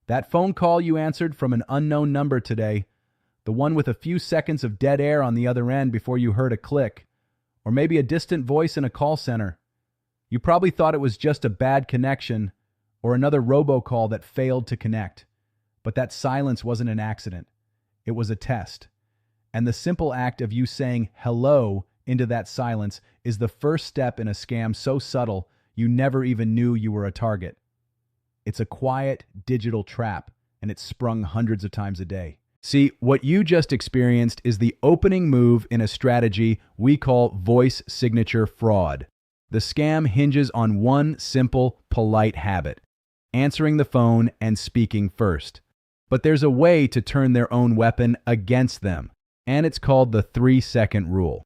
That phone call you answered from an unknown number today, the one with a few seconds of dead air on the other end before you heard a click, or maybe a distant voice in a call center. You probably thought it was just a bad connection or another robocall that failed to connect. But that silence wasn't an accident. It was a test. And the simple act of you saying hello into that silence is the first step in a scam so subtle you never even knew you were a target. It's a quiet digital trap, and it's sprung hundreds of times a day. See, what you just experienced is the opening move in a strategy we call voice signature fraud. The scam hinges on one simple, polite habit: answering the phone and speaking first. But there's a way to turn their own weapon against them, and it's called the 3-second rule.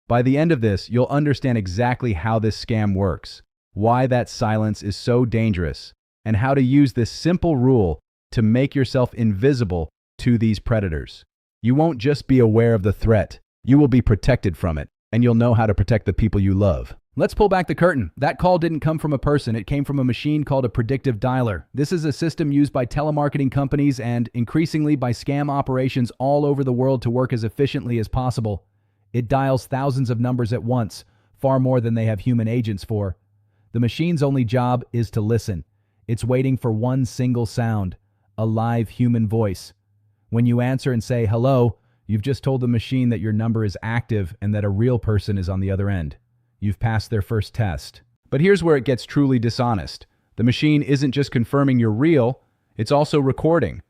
By the end of this, you'll understand exactly how this scam works, why that silence is so dangerous, and how to use this simple rule to make yourself invisible to these predators. You won't just be aware of the threat, you will be protected from it, and you'll know how to protect the people you love. Let's pull back the curtain. That call didn't come from a person, it came from a machine called a predictive dialer. This is a system used by telemarketing companies and increasingly by scam operations all over the world to work as efficiently as possible. It dials thousands of numbers at once, far more than they have human agents for. The machine's only job is to listen. It's waiting for one single sound, a live human voice. When you answer and say hello, you've just told the machine that your number is active and that a real person is on the other end. You've passed their first test. But here's where it gets truly dishonest. The machine isn't just confirming you're real, it's also recording.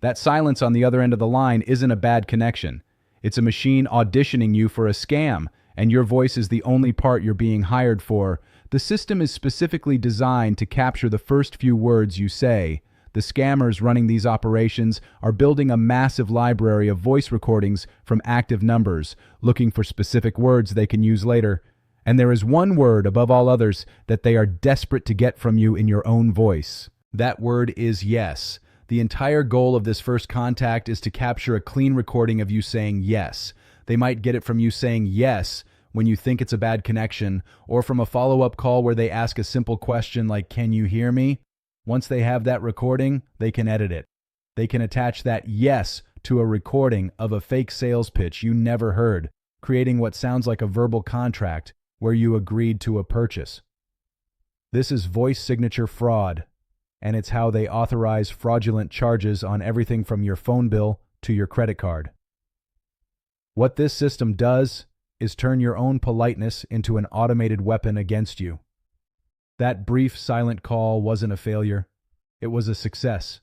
That silence on the other end of the line isn't a bad connection. It's a machine auditioning you for a scam, and your voice is the only part you're being hired for. The system is specifically designed to capture the first few words you say. The scammers running these operations are building a massive library of voice recordings from active numbers, looking for specific words they can use later. And there is one word above all others that they are desperate to get from you in your own voice. That word is yes. The entire goal of this first contact is to capture a clean recording of you saying yes. They might get it from you saying yes when you think it's a bad connection, or from a follow-up call where they ask a simple question like, "Can you hear me?" Once they have that recording, they can edit it. They can attach that yes to a recording of a fake sales pitch you never heard, creating what sounds like a verbal contract where you agreed to a purchase. This is voice signature fraud, and it's how they authorize fraudulent charges on everything from your phone bill to your credit card. What this system does is turn your own politeness into an automated weapon against you. That brief silent call wasn't a failure. It was a success.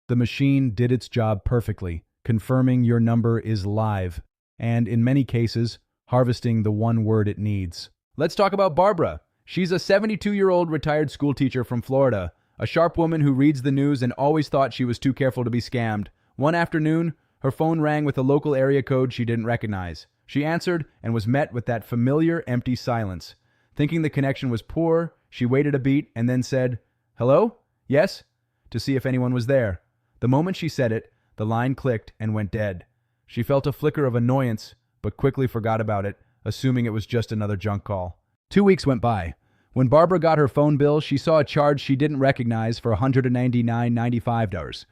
The machine did its job perfectly, confirming your number is live, and in many cases, harvesting the one word it needs. Let's talk about Barbara. She's a 72-year-old retired schoolteacher from Florida, a sharp woman who reads the news and always thought she was too careful to be scammed. One afternoon, her phone rang with a local area code she didn't recognize. She answered and was met with that familiar empty silence. Thinking the connection was poor, she waited a beat and then said, "Hello? Yes?" to see if anyone was there. The moment she said it, the line clicked and went dead. She felt a flicker of annoyance, but quickly forgot about it, assuming it was just another junk call. 2 weeks went by. When Barbara got her phone bill, she saw a charge she didn't recognize for $199.95.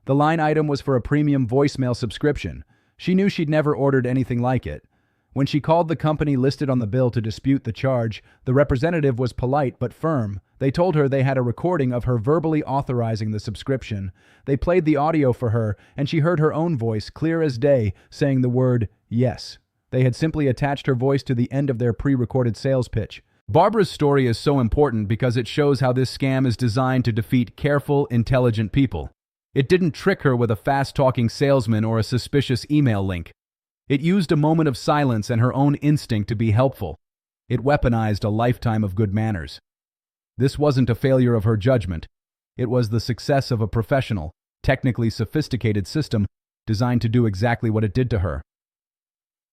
The line item was for a premium voicemail subscription. She knew she'd never ordered anything like it. When she called the company listed on the bill to dispute the charge, the representative was polite but firm. They told her they had a recording of her verbally authorizing the subscription. They played the audio for her, and she heard her own voice, clear as day, saying the word yes. They had simply attached her voice to the end of their pre-recorded sales pitch. Barbara's story is so important because it shows how this scam is designed to defeat careful, intelligent people. It didn't trick her with a fast-talking salesman or a suspicious email link. It used a moment of silence and her own instinct to be helpful. It weaponized a lifetime of good manners. This wasn't a failure of her judgment. It was the success of a professional, technically sophisticated system designed to do exactly what it did to her.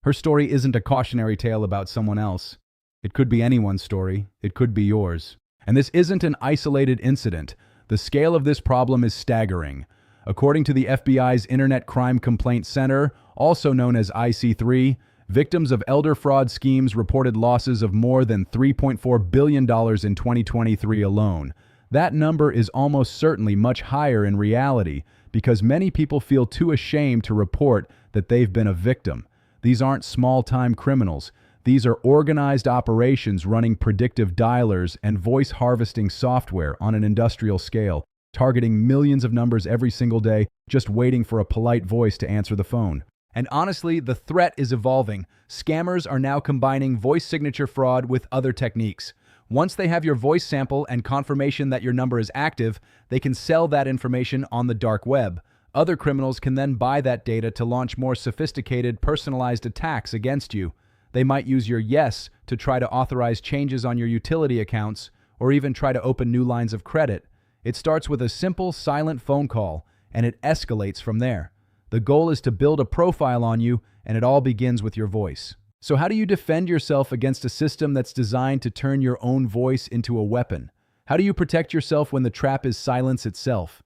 Her story isn't a cautionary tale about someone else. It could be anyone's story. It could be yours. And this isn't an isolated incident. The scale of this problem is staggering. According to the FBI's Internet Crime Complaint Center, also known as IC3, victims of elder fraud schemes reported losses of more than $3.4 billion in 2023 alone. That number is almost certainly much higher in reality because many people feel too ashamed to report that they've been a victim. These aren't small-time criminals. These are organized operations running predictive dialers and voice harvesting software on an industrial scale, targeting millions of numbers every single day, just waiting for a polite voice to answer the phone. And honestly, the threat is evolving. Scammers are now combining voice signature fraud with other techniques. Once they have your voice sample and confirmation that your number is active, they can sell that information on the dark web. Other criminals can then buy that data to launch more sophisticated, personalized attacks against you. They might use your yes to try to authorize changes on your utility accounts, or even try to open new lines of credit. It starts with a simple, silent phone call, and it escalates from there. The goal is to build a profile on you, and it all begins with your voice. So how do you defend yourself against a system that's designed to turn your own voice into a weapon? How do you protect yourself when the trap is silence itself?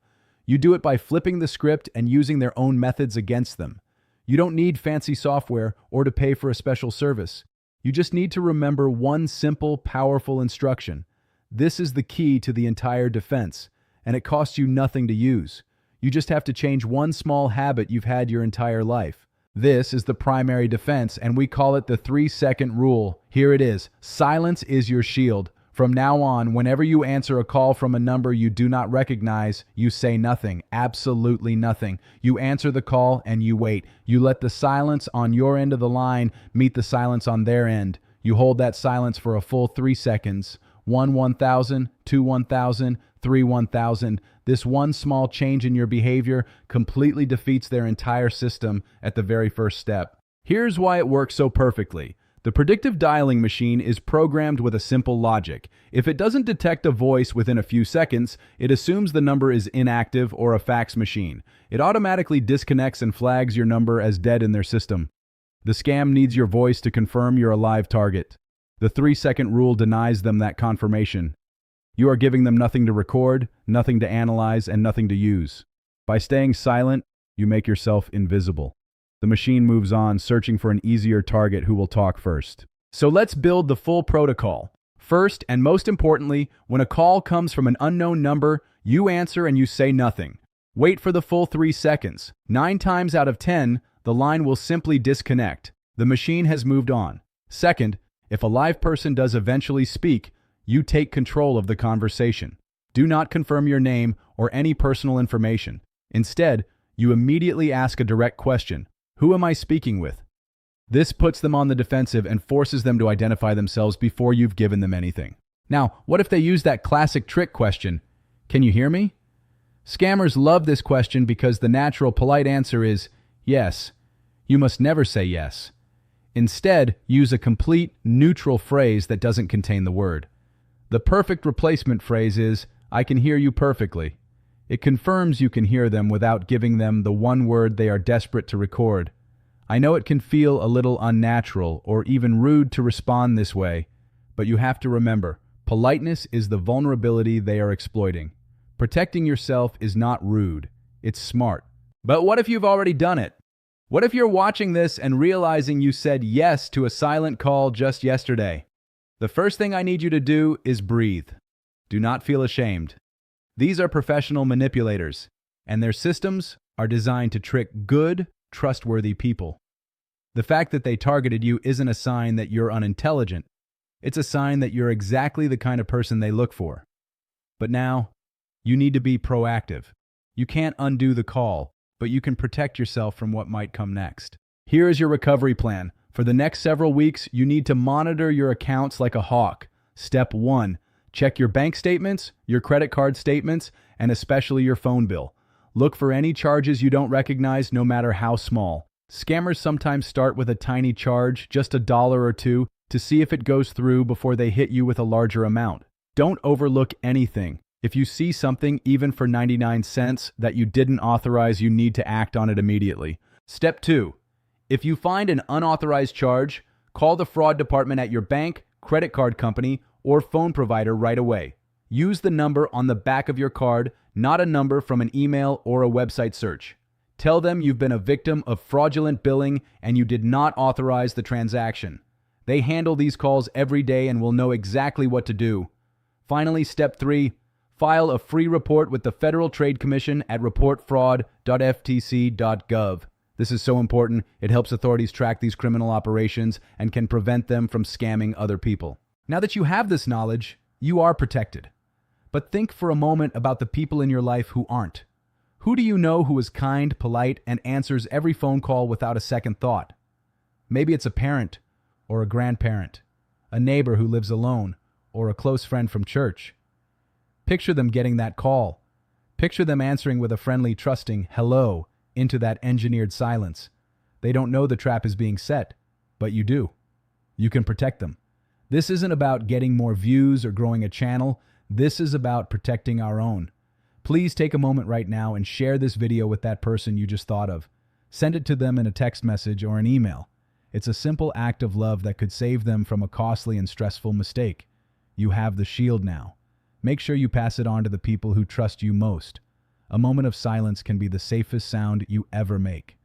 You do it by flipping the script and using their own methods against them. You don't need fancy software or to pay for a special service. You just need to remember one simple, powerful instruction. This is the key to the entire defense, and it costs you nothing to use. You just have to change one small habit you've had your entire life. This is the primary defense, and we call it the 3-second rule. Here it is. Silence is your shield. From now on, whenever you answer a call from a number you do not recognize, you say nothing, absolutely nothing. You answer the call and you wait. You let the silence on your end of the line meet the silence on their end. You hold that silence for a full 3 seconds. 1 1,000, 2 1,000, 3 1,000. This one small change in your behavior completely defeats their entire system at the very first step. Here's why it works so perfectly. The predictive dialing machine is programmed with a simple logic. If it doesn't detect a voice within a few seconds, it assumes the number is inactive or a fax machine. It automatically disconnects and flags your number as dead in their system. The scam needs your voice to confirm you're a live target. The 3-second rule denies them that confirmation. You are giving them nothing to record, nothing to analyze, and nothing to use. By staying silent, you make yourself invisible. The machine moves on, searching for an easier target who will talk first. So let's build the full protocol. First, and most importantly, when a call comes from an unknown number, you answer and you say nothing. Wait for the full 3 seconds. 9 times out of 10, the line will simply disconnect. The machine has moved on. Second, if a live person does eventually speak, you take control of the conversation. Do not confirm your name or any personal information. Instead, you immediately ask a direct question. Who am I speaking with? This puts them on the defensive and forces them to identify themselves before you've given them anything. Now, what if they use that classic trick question? Can you hear me? Scammers love this question because the natural, polite answer is yes. You must never say yes. Instead, use a complete, neutral phrase that doesn't contain the word. The perfect replacement phrase is, I can hear you perfectly. It confirms you can hear them without giving them the one word they are desperate to record. I know it can feel a little unnatural or even rude to respond this way, but you have to remember, politeness is the vulnerability they are exploiting. Protecting yourself is not rude, it's smart. But what if you've already done it? What if you're watching this and realizing you said yes to a silent call just yesterday? The first thing I need you to do is breathe. Do not feel ashamed. These are professional manipulators, and their systems are designed to trick good, trustworthy people. The fact that they targeted you isn't a sign that you're unintelligent. It's a sign that you're exactly the kind of person they look for. But now, you need to be proactive. You can't undo the call, but you can protect yourself from what might come next. Here is your recovery plan. For the next several weeks, you need to monitor your accounts like a hawk. Step 1. Check your bank statements, your credit card statements, and especially your phone bill. Look for any charges you don't recognize, no matter how small. Scammers sometimes start with a tiny charge, just $1 or $2, to see if it goes through before they hit you with a larger amount. Don't overlook anything. If you see something, even for 99 cents, that you didn't authorize, you need to act on it immediately. Step 2. If you find an unauthorized charge, call the fraud department at your bank, credit card company, or phone provider right away. Use the number on the back of your card, not a number from an email or a website search. Tell them you've been a victim of fraudulent billing and you did not authorize the transaction. They handle these calls every day and will know exactly what to do. Finally, step 3. File a free report with the Federal Trade Commission at reportfraud.ftc.gov. This is so important. It helps authorities track these criminal operations and can prevent them from scamming other people. Now that you have this knowledge, you are protected. But think for a moment about the people in your life who aren't. Who do you know who is kind, polite, and answers every phone call without a second thought? Maybe it's a parent or a grandparent, a neighbor who lives alone, or a close friend from church. Picture them getting that call. Picture them answering with a friendly, trusting hello into that engineered silence. They don't know the trap is being set, but you do. You can protect them. This isn't about getting more views or growing a channel. This is about protecting our own. Please take a moment right now and share this video with that person you just thought of. Send it to them in a text message or an email. It's a simple act of love that could save them from a costly and stressful mistake. You have the shield now. Make sure you pass it on to the people who trust you most. A moment of silence can be the safest sound you ever make.